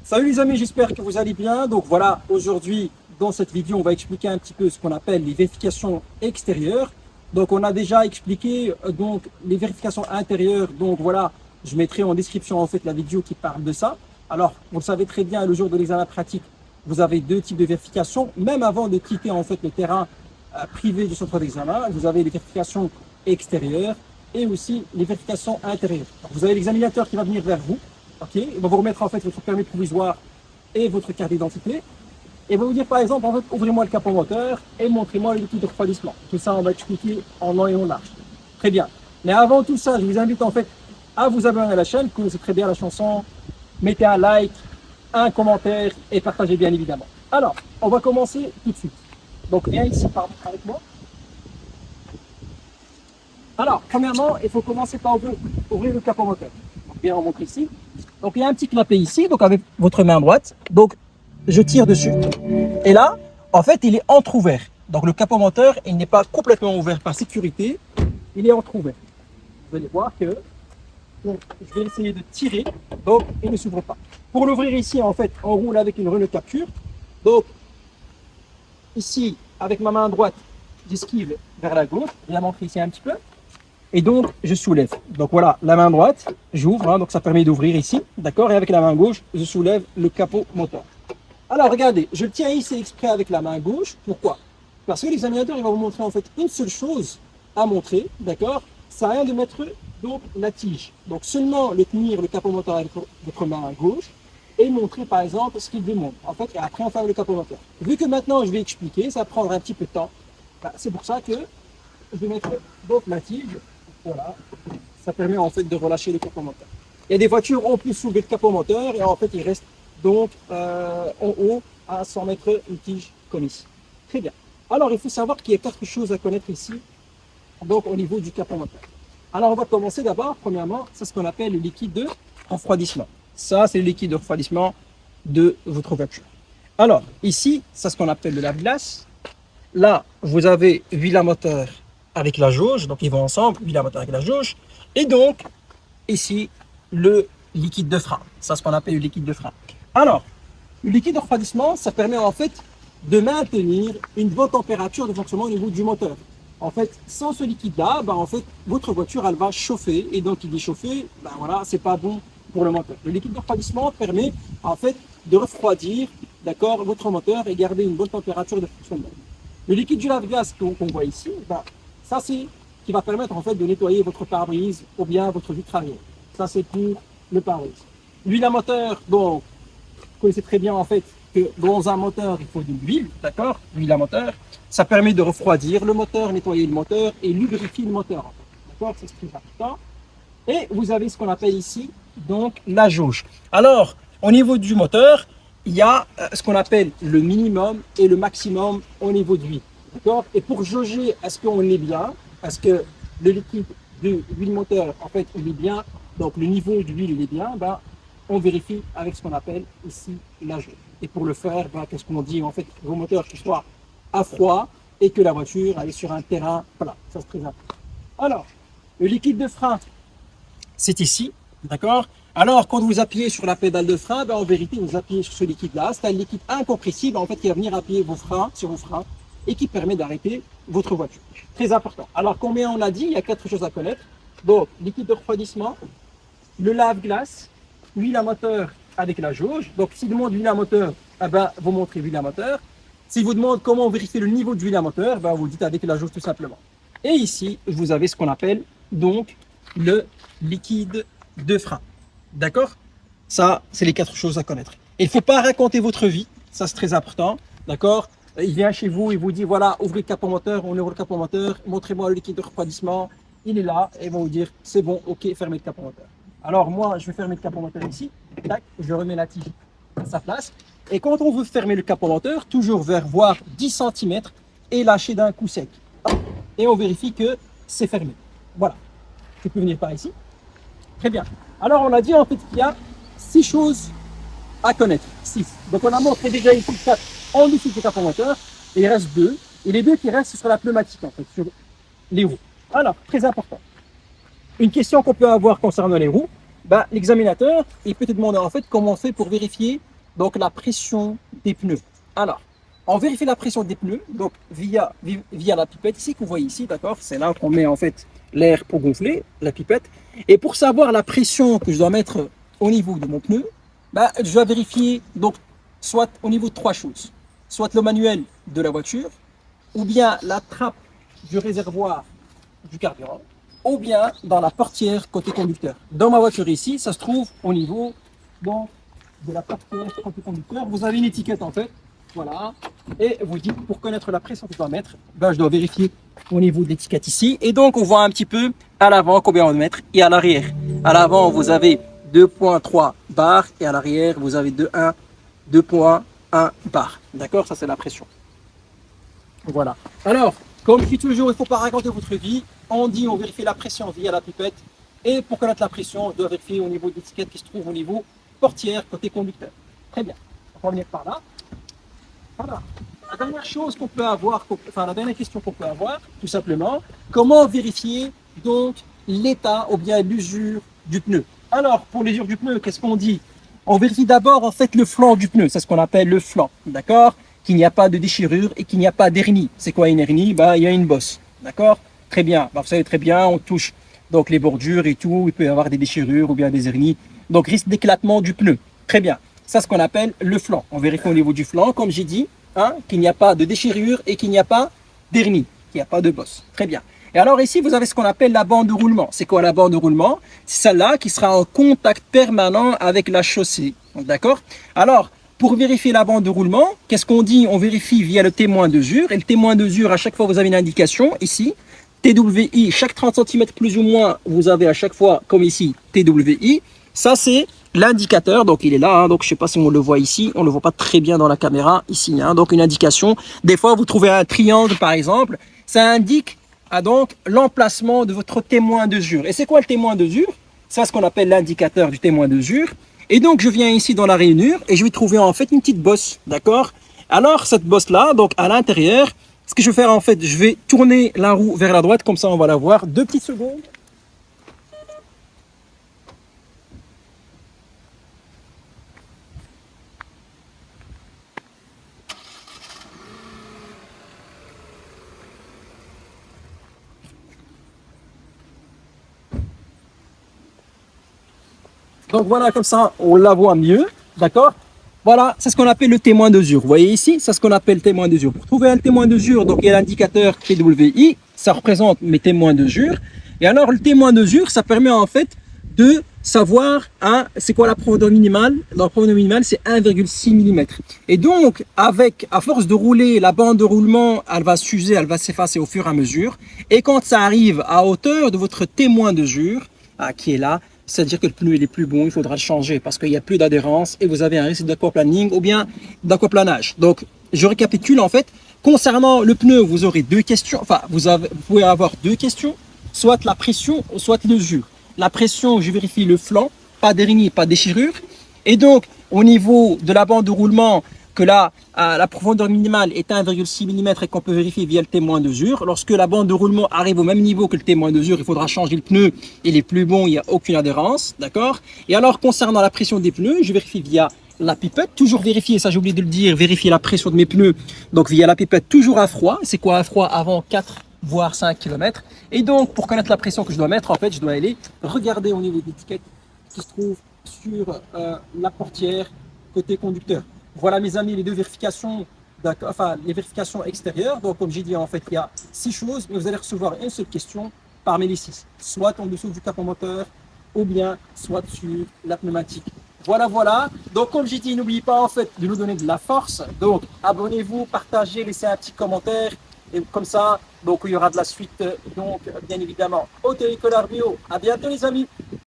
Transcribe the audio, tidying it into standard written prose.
Salut les amis, j'espère que vous allez bien. Donc voilà, aujourd'hui, dans cette vidéo, on va expliquer un petit peu ce qu'on appelle les vérifications extérieures. Donc on a déjà expliqué donc les vérifications intérieures. Donc voilà, je mettrai en description en fait la vidéo qui parle de ça. Alors, vous le savez très bien, le jour de l'examen pratique, vous avez deux types de vérifications. Même avant de quitter en fait le terrain privé du centre d'examen, vous avez les vérifications extérieures et aussi les vérifications intérieures. Donc, vous avez l'examinateur qui va venir vers vous. Ok, il va vous remettre en fait votre permis provisoire et votre carte d'identité. Et il va vous dire par exemple, en fait, ouvrez-moi le capot moteur et montrez-moi le liquide de refroidissement. Tout ça, on va expliquer en long et en large. Très bien. Mais avant tout ça, je vous invite en fait à vous abonner à la chaîne, vous connaissez très bien la chanson. Mettez un like, un commentaire et partagez bien évidemment. Alors, on va commencer tout de suite. Donc, viens ici avec moi. Alors, premièrement, il faut commencer par ouvrir le capot moteur. Donc, bien, on montre ici. Donc, il y a un petit clapet ici, donc avec votre main droite. Donc, je tire dessus. Et là, en fait, il est entrouvert. Donc, le capot moteur, il n'est pas complètement ouvert par sécurité. Il est entrouvert. Vous allez voir que donc, je vais essayer de tirer. Donc, il ne s'ouvre pas. Pour l'ouvrir ici, en fait, on roule avec une relevé de capture. Donc, ici, avec ma main droite, j'esquive vers la gauche. Je vais la montrer ici un petit peu. Et donc, je soulève. Donc voilà, la main droite, j'ouvre, hein, donc ça permet d'ouvrir ici, d'accord? Et avec la main gauche, je soulève le capot moteur. Alors regardez, je le tiens ici exprès avec la main gauche. Pourquoi? Parce que l'examinateur, il va vous montrer en fait une seule chose à montrer, d'accord? Ça n'a rien de mettre donc la tige. Donc seulement le tenir le capot moteur avec votre main gauche et montrer par exemple ce qu'il demande. En fait, et après on ferme le capot moteur. Vu que maintenant je vais expliquer, ça va prendre un petit peu de temps. C'est pour ça que je vais mettre donc la tige. Voilà, ça permet en fait de relâcher le capot moteur. Il y a des voitures en plus soulever le capot moteur et en fait il reste donc en haut à 100 mètres une tige comme ici. Très bien. Alors il faut savoir qu'il y a quelque chose à connaître ici, donc au niveau du capot moteur. Alors on va commencer d'abord, premièrement, c'est ce qu'on appelle le liquide de refroidissement. Ça c'est le liquide de refroidissement de votre voiture. Alors ici, c'est ce qu'on appelle le lave-glace. Là, vous avez huile à moteur avec la jauge, donc ils vont ensemble, huile à moteur avec la jauge, et donc ici le liquide de frein, ça c'est ce qu'on appelle le liquide de frein. Alors, le liquide de refroidissement, ça permet en fait de maintenir une bonne température de fonctionnement au niveau du moteur. En fait, sans ce liquide-là, en fait, votre voiture elle va chauffer, et donc il dit chauffer, voilà, c'est pas bon pour le moteur. Le liquide de refroidissement permet en fait de refroidir, d'accord, votre moteur et garder une bonne température de fonctionnement. Le liquide du lave-glace qu'on voit ici, ça c'est qui va permettre en fait de nettoyer votre pare-brise ou bien votre vitre arrière. Ça c'est pour le pare-brise. L'huile à moteur, donc vous connaissez très bien en fait que dans un moteur il faut de l'huile, d'accord? L'huile à moteur, ça permet de refroidir le moteur, nettoyer le moteur et lubrifier le moteur. D'accord? C'est très important. Et vous avez ce qu'on appelle ici donc la jauge. Alors au niveau du moteur, il y a ce qu'on appelle le minimum et le maximum au niveau d'huile. D'accord? Et pour jauger, est-ce qu'on est bien? Est-ce que le liquide de l'huile moteur, en fait, il est bien? Donc, le niveau d'huile, il est bien? On vérifie avec ce qu'on appelle ici la jauge. Et pour le faire, qu'est-ce qu'on dit? En fait, vos moteurs qui soient à froid et que la voiture elle est sur un terrain plat. Ça, c'est très important. Alors, le liquide de frein, c'est ici. D'accord? Alors, quand vous appuyez sur la pédale de frein, en vérité, vous appuyez sur ce liquide-là. C'est un liquide incompressible, en fait, qui va venir appuyer vos freins sur vos freins et qui permet d'arrêter votre voiture. Très important. Alors, combien on a dit? Il y a 4 choses à connaître. Donc, liquide de refroidissement, le lave-glace, l'huile à moteur avec la jauge. Donc, s'il demande l'huile à moteur, vous montrez l'huile à moteur. S'il vous demande comment vérifier le niveau d'huile à moteur, vous dites avec la jauge tout simplement. Et ici, vous avez ce qu'on appelle donc le liquide de frein. D'accord? Ça, c'est les 4 choses à connaître. Il ne faut pas raconter votre vie. Ça, c'est très important. D'accord? Il vient chez vous, il vous dit, voilà, ouvrez le capot moteur, on ouvre le capot moteur, montrez-moi le liquide de refroidissement. Il est là, et ils vont vous dire, c'est bon, ok, fermez le capot moteur. Alors moi, je vais fermer le capot moteur ici. Tac, je remets la tige à sa place. Et quand on veut fermer le capot moteur, toujours vers voire 10 cm et lâcher d'un coup sec. Et on vérifie que c'est fermé. Voilà. Tu peux venir par ici. Très bien. Alors on a dit en fait qu'il y a 6 choses à connaître. 6. Donc on a montré déjà ici 4 en dessous du capot moteur. Et il reste 2. Et les 2 qui restent, ce sera la pneumatique en fait, sur les roues. Alors, très important. Une question qu'on peut avoir concernant les roues, l'examinateur, il peut te demander en fait comment on fait pour vérifier donc la pression des pneus. Alors, on vérifie la pression des pneus, donc via la pipette ici, que vous voyez ici, d'accord? C'est là qu'on met en fait l'air pour gonfler, la pipette. Et pour savoir la pression que je dois mettre au niveau de mon pneu, bah, je dois vérifier donc soit au niveau de trois choses. Soit le manuel de la voiture, ou bien la trappe du réservoir du carburant, ou bien dans la portière côté conducteur. Dans ma voiture ici, ça se trouve au niveau donc, de la portière côté conducteur. Vous avez une étiquette en fait, voilà, et vous dites pour connaître la pression que je dois mettre, ben, je dois vérifier au niveau de l'étiquette ici. Et donc on voit un petit peu à l'avant combien on va mettre et à l'arrière. À l'avant vous avez 2,3 bar et à l'arrière vous avez 2,1 bar. D'accord, ça c'est la pression. Voilà. Alors, comme je dis toujours, il ne faut pas raconter votre vie. On dit, on vérifie la pression via la pipette. Et pour connaître la pression, on doit vérifier au niveau de l'étiquette qui se trouve au niveau portière côté conducteur. Très bien. On va revenir par là. Voilà. La dernière chose qu'on peut avoir, enfin la dernière question qu'on peut avoir, tout simplement, comment vérifier donc l'état ou bien l'usure du pneu. Alors, pour l'usure du pneu, qu'est-ce qu'on dit? On vérifie d'abord en fait le flanc du pneu, c'est ce qu'on appelle le flanc, d'accord? Qu'il n'y a pas de déchirure et qu'il n'y a pas d'hernie. C'est quoi une hernie? Bah, il y a une bosse, d'accord? Très bien. Bah, vous savez très bien, on touche donc les bordures et tout, il peut y avoir des déchirures ou bien des hernies. Donc risque d'éclatement du pneu. Très bien. Ça, c'est ce qu'on appelle le flanc. On vérifie au niveau du flanc, comme j'ai dit, hein, qu'il n'y a pas de déchirure et qu'il n'y a pas d'hernie, qu'il n'y a pas de bosse. Très bien. Et alors ici, vous avez ce qu'on appelle la bande de roulement. C'est quoi la bande de roulement? C'est celle-là qui sera en contact permanent avec la chaussée. D'accord? Alors, pour vérifier la bande de roulement, qu'est-ce qu'on dit? On vérifie via le témoin d'usure. Et le témoin d'usure, à chaque fois, vous avez une indication ici. TWI, chaque 30 cm plus ou moins, vous avez à chaque fois, comme ici, TWI. Ça, c'est l'indicateur. Donc, il est là. Hein, donc, je ne sais pas si on le voit ici. On ne le voit pas très bien dans la caméra ici. Hein, donc, une indication. Des fois, vous trouvez un triangle, par exemple. Ça indique donc l'emplacement de votre témoin d'usure. Et c'est quoi le témoin d'usure? C'est ce qu'on appelle l'indicateur du témoin d'usure. Et donc, je viens ici dans la rainure et je vais trouver en fait une petite bosse. D'accord? Alors, cette bosse-là, donc à l'intérieur, ce que je vais faire en fait, je vais tourner la roue vers la droite. Comme ça, on va la voir. 2 petites secondes. Donc voilà, comme ça, on la voit mieux, d'accord? Voilà, c'est ce qu'on appelle le témoin d'usure. Vous voyez ici, c'est ce qu'on appelle le témoin d'usure. Pour trouver un témoin d'usure, donc il y a l'indicateur TWI, ça représente mes témoins d'usure. Et alors, le témoin d'usure, ça permet en fait de savoir, hein, c'est quoi la profondeur minimale. La profondeur minimale, c'est 1,6 mm. Et donc, à force de rouler, la bande de roulement, elle va s'user, elle va s'effacer au fur et à mesure. Et quand ça arrive à hauteur de votre témoin d'usure, qui est là, c'est-à-dire que le pneu il est plus bon, il faudra le changer parce qu'il n'y a plus d'adhérence et vous avez un risque d'aquaplaning ou bien d'aquaplanage. Donc, je récapitule en fait. Concernant le pneu, vous aurez deux questions. Enfin, vous pouvez avoir deux questions, soit la pression, soit l'usure. La pression, je vérifie le flanc, pas d'hernie, pas de déchirure. Et donc, au niveau de la bande de roulement, que là, la profondeur minimale est 1,6 mm et qu'on peut vérifier via le témoin d'usure. Lorsque la bande de roulement arrive au même niveau que le témoin d'usure, il faudra changer le pneu. Il est plus bon, il n'y a aucune adhérence. D'accord? Et alors, concernant la pression des pneus, je vérifie via la pipette. Toujours vérifier, ça j'ai oublié de le dire, vérifier la pression de mes pneus. Donc, via la pipette, toujours à froid. C'est quoi à froid? Avant 4 voire 5 km. Et donc, pour connaître la pression que je dois mettre, en fait, je dois aller regarder au niveau de l'étiquette qui se trouve sur la portière côté conducteur. Voilà mes amis, les deux vérifications, enfin les vérifications extérieures. Donc comme j'ai dit, en fait, il y a 6 choses, mais vous allez recevoir une seule question parmi les 6. Soit en dessous du capot moteur, ou bien soit sur la pneumatique. Voilà, voilà. Donc comme j'ai dit, n'oubliez pas en fait de nous donner de la force. Donc abonnez-vous, partagez, laissez un petit commentaire. Et comme ça, donc il y aura de la suite. Donc bien évidemment, au Télécolore Bio. À bientôt les amis.